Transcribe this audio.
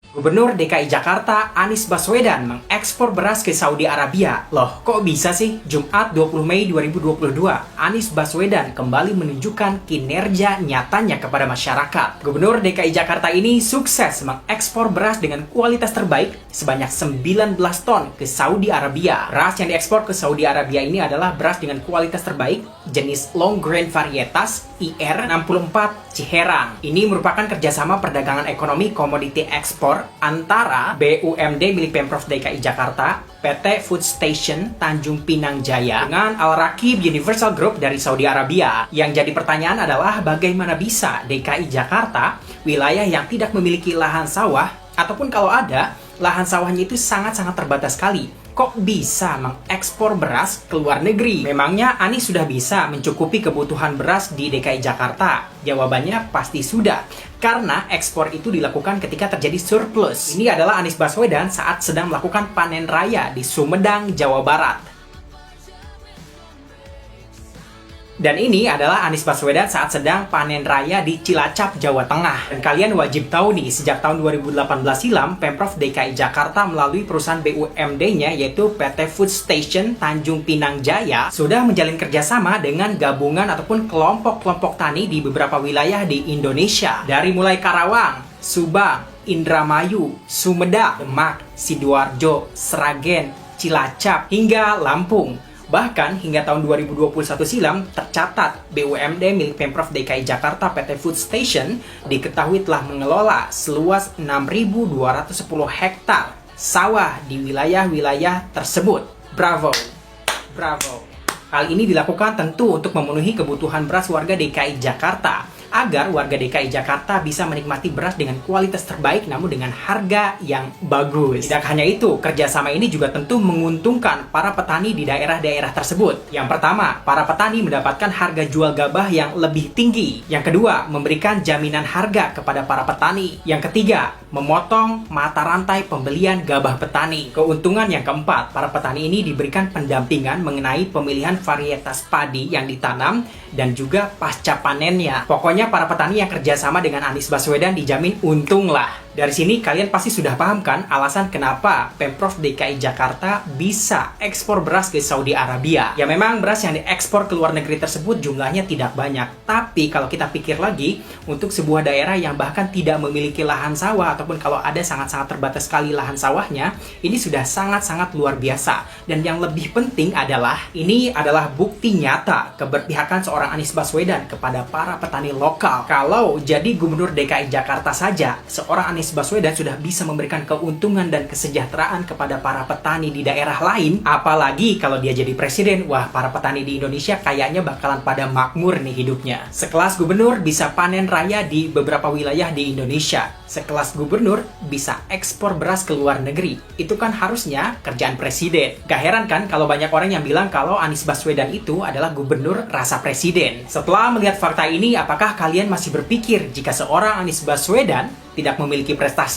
Gubernur DKI Jakarta Anies Baswedan mengekspor beras ke Saudi Arabia. Loh, kok bisa sih? Jumat 20 Mei 2022, Anies Baswedan kembali menunjukkan kinerja nyatanya kepada masyarakat. Gubernur DKI Jakarta ini sukses mengekspor beras dengan kualitas terbaik sebanyak 19 ton ke Saudi Arabia. Beras yang diekspor ke Saudi Arabia ini adalah beras dengan kualitas terbaik jenis long grain varietas IR64 Ciherang. Ini merupakan kerjasama perdagangan ekonomi komoditi ekspor antara BUMD milik Pemprov DKI Jakarta, PT Food Station Tanjung Pinang Jaya, dengan Al-Rakib Universal Group dari Saudi Arabia. Yang jadi pertanyaan adalah bagaimana bisa DKI Jakarta, wilayah yang tidak memiliki lahan sawah, ataupun kalau ada, lahan sawahnya itu sangat-sangat terbatas sekali, kok bisa mengekspor beras ke luar negeri? Memangnya Anies sudah bisa mencukupi kebutuhan beras di DKI Jakarta? Jawabannya pasti sudah, karena ekspor itu dilakukan ketika terjadi surplus. Ini adalah Anies Baswedan saat sedang melakukan panen raya di Sumedang, Jawa Barat. Dan ini adalah Anies Baswedan saat sedang panen raya di Cilacap, Jawa Tengah. Dan kalian wajib tahu nih, sejak tahun 2018 silam, Pemprov DKI Jakarta melalui perusahaan BUMD-nya yaitu PT Food Station Tanjung Pinang Jaya sudah menjalin kerjasama dengan gabungan ataupun kelompok-kelompok tani di beberapa wilayah di Indonesia. Dari mulai Karawang, Subang, Indramayu, Sumedang, Demak, Sidoarjo, Sragen, Cilacap, hingga Lampung. Bahkan hingga tahun 2021 silam tercatat BUMD milik Pemprov DKI Jakarta PT Food Station diketahui telah mengelola seluas 6.210 hektar sawah di wilayah-wilayah tersebut. Bravo! Bravo! Hal ini dilakukan tentu untuk memenuhi kebutuhan beras warga DKI Jakarta, agar warga DKI Jakarta bisa menikmati beras dengan kualitas terbaik namun dengan harga yang bagus. Tidak hanya itu, kerjasama ini juga tentu menguntungkan para petani di daerah-daerah tersebut. Yang pertama, para petani mendapatkan harga jual gabah yang lebih tinggi. Yang kedua, memberikan jaminan harga kepada para petani. Yang ketiga, memotong mata rantai pembelian gabah petani. Keuntungan yang keempat, para petani ini diberikan pendampingan mengenai pemilihan varietas padi yang ditanam dan juga pasca panennya. Pokoknya para petani yang kerjasama dengan Anies Baswedan dijamin untung lah. Dari sini kalian pasti sudah paham kan alasan kenapa Pemprov DKI Jakarta bisa ekspor beras ke Saudi Arabia. Ya memang beras yang diekspor ke luar negeri tersebut jumlahnya tidak banyak. Tapi kalau kita pikir lagi, untuk sebuah daerah yang bahkan tidak memiliki lahan sawah, ataupun kalau ada sangat-sangat terbatas sekali lahan sawahnya, ini sudah sangat-sangat luar biasa. Dan yang lebih penting adalah, ini adalah bukti nyata keberpihakan seorang Anies Baswedan kepada para petani lokal. Kalau jadi Gubernur DKI Jakarta saja, seorang Anies Baswedan sudah bisa memberikan keuntungan dan kesejahteraan kepada para petani di daerah lain, apalagi kalau dia jadi presiden, wah para petani di Indonesia kayaknya bakalan pada makmur nih hidupnya. Sekelas gubernur bisa panen raya di beberapa wilayah di Indonesia. Sekelas gubernur bisa ekspor beras ke luar negeri. Itu kan harusnya kerjaan presiden. Gak heran kan kalau banyak orang yang bilang kalau Anies Baswedan itu adalah gubernur rasa presiden. Setelah melihat fakta ini, apakah kalian masih berpikir jika seorang Anies Baswedan tidak memiliki prestasi